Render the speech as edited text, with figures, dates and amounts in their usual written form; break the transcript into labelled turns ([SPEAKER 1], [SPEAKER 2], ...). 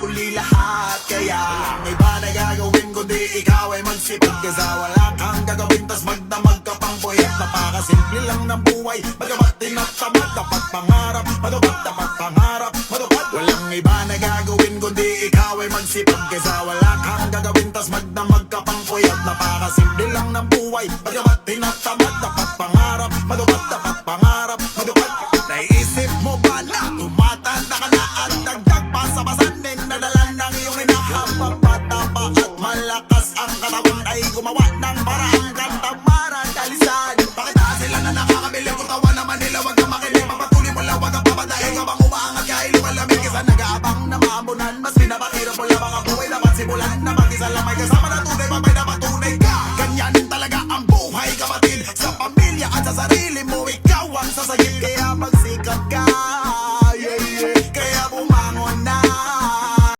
[SPEAKER 1] uli lahat. Kaya walang iba na gagawin kundi ikaw ay magsipag. Kesa wala kang gagawin tas magdamag ka pang puyat. Napakasimple lang ng buhay, bagamat tinatamad. Dapat pangarap, matupad, dapat pangarap, matupad. Walang iba na gagawin kundi ikaw ay magsipag. Kesa wala kang gagawin tas magdamag ka pang puyat. Napakasimple lang ng buhay, bagamat tinatamad. Dapat pangarap, matupad, dapat pangarap, matupad. Naisip mo ba na tumatanda ka na at dagdag pa sa basanin na dala ng iyong hinahapa? Bata pa at malakas ang katawan ay gumawa ng paraang katamaran kalisan. Bakit sila na nakakabili kung tawa naman nila? Wag kang makinig, papatuloy mo lang, wag kang papadahin. Habang umaangat kahit lumalamig kesa nag-aabang na maamunan. Mas pinapakirap mo lang ang buhay, dapat simulan na mag-isa lang may kasama na tunay. Pag may napatunay ka, ganyan talaga ang buhay kapatid. Sa pamilya at sa sarili mo, ikaw ang sasagip.